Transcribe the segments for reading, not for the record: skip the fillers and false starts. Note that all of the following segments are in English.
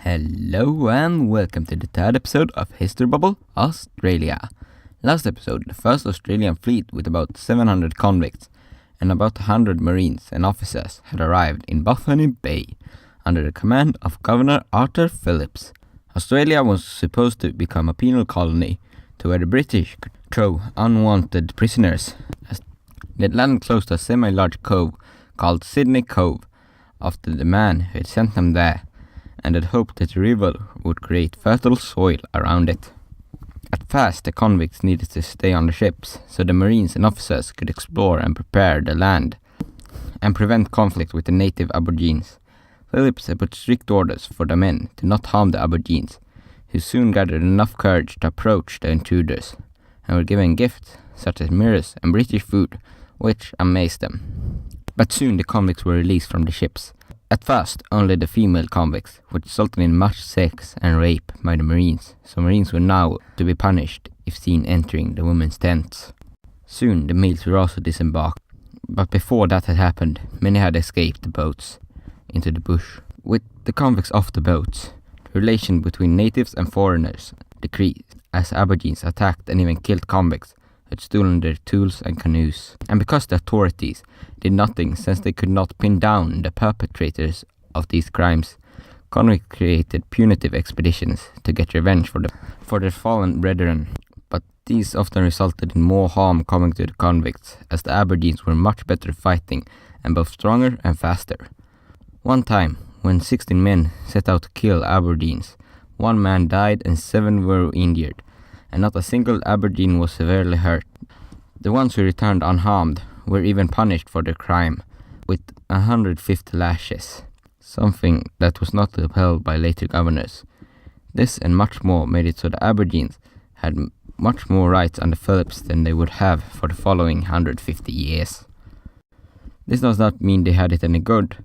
Hello and welcome to the third episode of History Bubble Australia. Last episode, the first Australian fleet with about 700 convicts and about 100 marines and officers had arrived in Botany Bay under the command of Governor Arthur Phillipps. Australia was supposed to become a penal colony to where the British could throw unwanted prisoners. They had landed close to a semi-large cove called Sydney Cove after the man who had sent them there, and had hoped that the river would create fertile soil around it. At first, the convicts needed to stay on the ships so the marines and officers could explore and prepare the land and prevent conflict with the native Aborigines. Phillipps had put strict orders for the men to not harm the Aborigines, who soon gathered enough courage to approach the intruders and were given gifts such as mirrors and British food, which amazed them. But soon the convicts were released from the ships. At first, only the female convicts, which resulted in much sex and rape by the marines, so marines were now to be punished if seen entering the women's tents. Soon the males were also disembarked, but before that had happened, many had escaped the boats into the bush. With the convicts off the boats, the relation between natives and foreigners decreased as Aborigines attacked and even killed convicts who had stolen their tools and canoes. And because the authorities did nothing since they could not pin down the perpetrators of these crimes, convicts created punitive expeditions to get revenge for their fallen brethren. But these often resulted in more harm coming to the convicts, as the Aborigines were much better fighting and both stronger and faster. One time, when 16 men set out to kill Aborigines, 1 man died and 7 were injured, and not a single Aborigine was severely hurt. The ones who returned unharmed were even punished for their crime with 150 lashes, something that was not upheld by later governors. This and much more made it so the Aborigines had much more rights under Phillipps than they would have for the following 150 years. This does not mean they had it any good,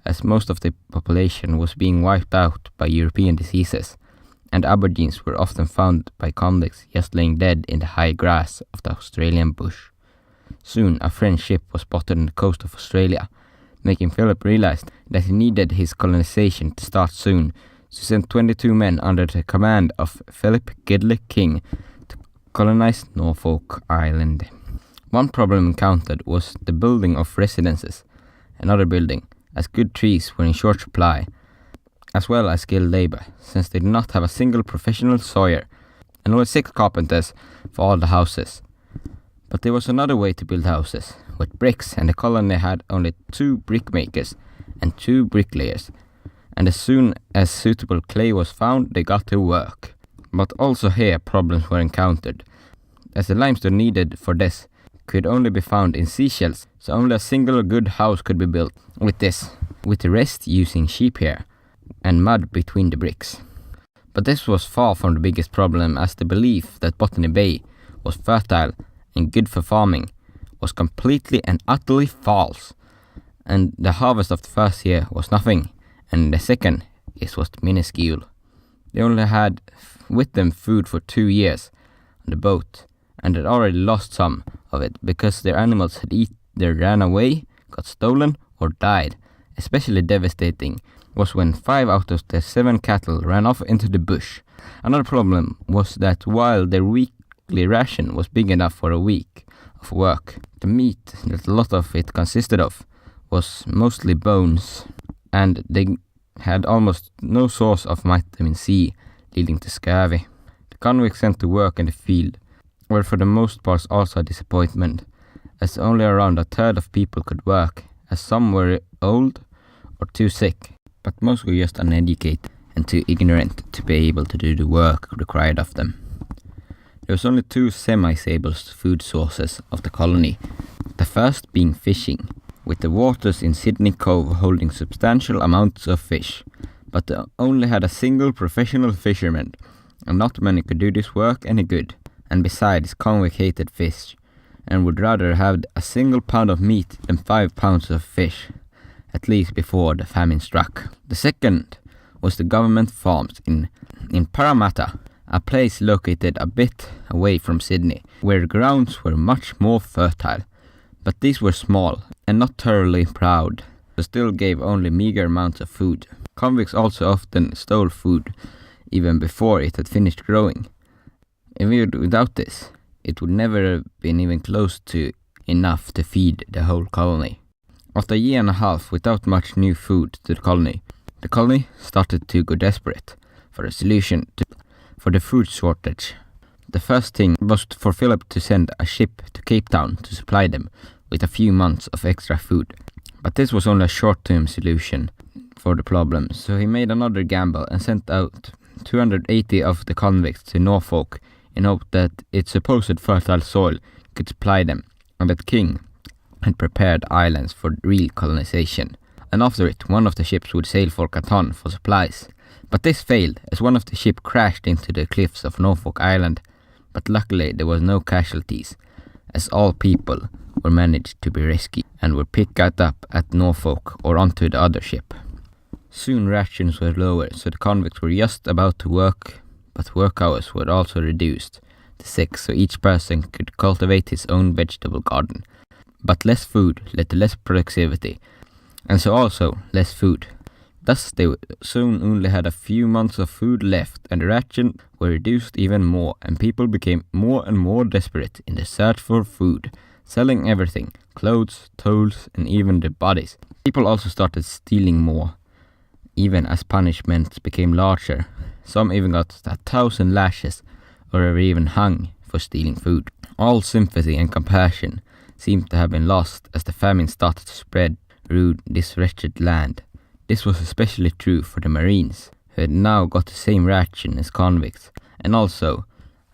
as most of the population was being wiped out by European diseases, and Aborigines were often found by convicts just laying dead in the high grass of the Australian bush. Soon a French ship was spotted on the coast of Australia, making Phillip realize that he needed his colonization to start soon, so he sent 22 men under the command of Philip Gidley King to colonize Norfolk Island. One problem encountered was the building of residences. Another building, as good trees were in short supply, as well as skilled labor, since they did not have a single professional sawyer, and only 6 carpenters for all the houses. But there was another way to build houses, with bricks, and the colony had only 2 brickmakers and 2 bricklayers, and as soon as suitable clay was found, they got to work. But also here problems were encountered, as the limestone needed for this could only be found in seashells, so only a single good house could be built with the rest using sheep hair and mud between the bricks. But this was far from the biggest problem, as the belief that Botany Bay was fertile and good for farming was completely and utterly false, and the harvest of the first year was nothing, and the second it was minuscule. They only had with them food for 2 years on the boat, and had already lost some of it because their animals had either ran away, got stolen, or died. Especially devastating was when 5 out of their 7 cattle ran off into the bush. Another problem was that while their weekly ration was big enough for a week of work, the meat that a lot of it consisted of was mostly bones, and they had almost no source of vitamin C, leading to scurvy. The convicts sent to work in the field were for the most part also a disappointment, as only around a third of people could work, as some were old or too sick, but most were just uneducated and too ignorant to be able to do the work required of them. There was only 2 semi-stable food sources of the colony, the first being fishing, with the waters in Sydney Cove holding substantial amounts of fish, but they only had a single professional fisherman, and not many could do this work any good, and besides, convict hated fish, and would rather have a single pound of meat than 5 pounds of fish, at least before the famine struck. The second was the government farms in Parramatta, a place located a bit away from Sydney, where the grounds were much more fertile, but these were small and not thoroughly plowed, so still gave only meager amounts of food. Convicts also often stole food even before it had finished growing. Even without this, it would never have been even close to enough to feed the whole colony. After a year and a half without much new food to the colony started to go desperate for a solution for the food shortage. The first thing was for Philip to send a ship to Cape Town to supply them with a few months of extra food. But this was only a short-term solution for the problem, so he made another gamble and sent out 280 of the convicts to Norfolk in hope that its supposed fertile soil could supply them, and that King had prepared islands for real colonization. And after it, one of the ships would sail for Canton for supplies. But this failed, as one of the ships crashed into the cliffs of Norfolk Island. But luckily there was no casualties, as all people were managed to be rescued and were picked up at Norfolk or onto the other ship. Soon rations were lower, so the convicts were just about to work, but work hours were also reduced to 6, so each person could cultivate his own vegetable garden. But less food led to less productivity, and so also less food. Thus they soon only had a few months of food left, and the rations were reduced even more, and people became more and more desperate in the search for food, selling everything, clothes, tools, and even their bodies. People also started stealing more, even as punishments became larger. Some even got 1,000 lashes, or were even hung for stealing food. All sympathy and compassion seemed to have been lost as the famine started to spread through this wretched land. This was especially true for the Marines, who had now got the same ration as convicts, and also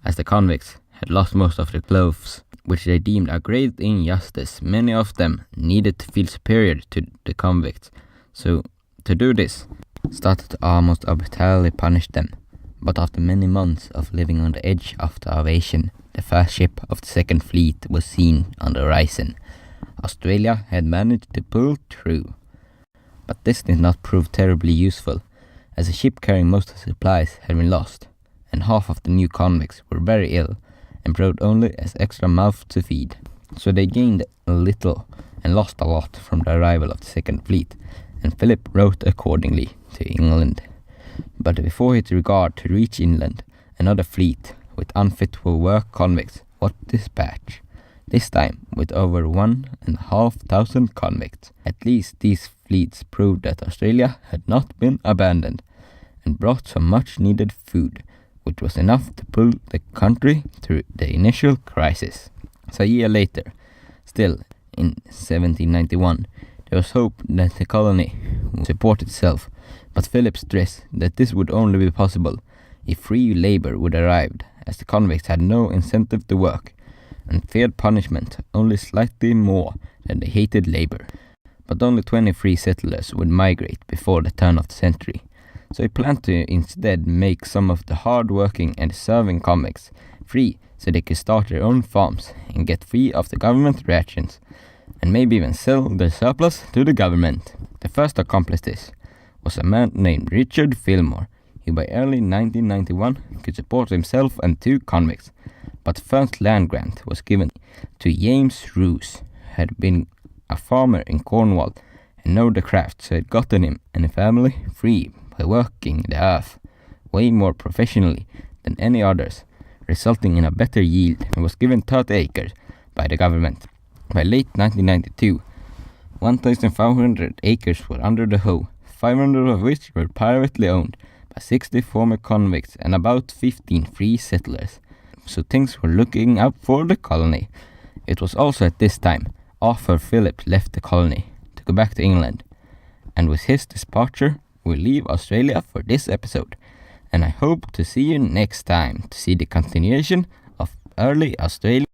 as the convicts had lost most of their clothes, which they deemed a great injustice. Many of them needed to feel superior to the convicts, so to do this, started to almost arbitrarily punish them. But after many months of living on the edge of starvation, the first ship of the Second Fleet was seen on the horizon. Australia had managed to pull through. But this did not prove terribly useful, as the ship carrying most of the supplies had been lost, and half of the new convicts were very ill and brought only as extra mouth to feed. So they gained a little and lost a lot from the arrival of the Second Fleet, and Philip wrote accordingly to England. But before he regarded to reach inland, another fleet with unfit for work convicts was dispatched, this time with over 1,500 convicts. At least these fleets proved that Australia had not been abandoned, and brought some much needed food, which was enough to pull the country through the initial crisis. So a year later, still in 1791, there was hope that the colony would support itself, but Philip stressed that this would only be possible if free labor would arrive, as the convicts had no incentive to work, and feared punishment only slightly more than they hated labor. But only 20 free settlers would migrate before the turn of the century, so he planned to instead make some of the hard-working and deserving convicts free so they could start their own farms and get free of the government rations, and maybe even sell their surplus to the government. The first to accomplish this was a man named Richard Fillmore, who by early 1991 could support himself and 2 convicts. But first land grant was given to James Roos, who had been a farmer in Cornwall and knew the craft, so had gotten him and his family free by working the earth way more professionally than any others, resulting in a better yield, and was given 30 acres by the government. By late 1992, 1,500 acres were under the hoe, 500 of which were privately owned by 60 former convicts and about 15 free settlers. So things were looking up for the colony. It was also at this time Arthur Phillip left the colony to go back to England, and with his departure we leave Australia for this episode, and I hope to see you next time to see the continuation of early Australia.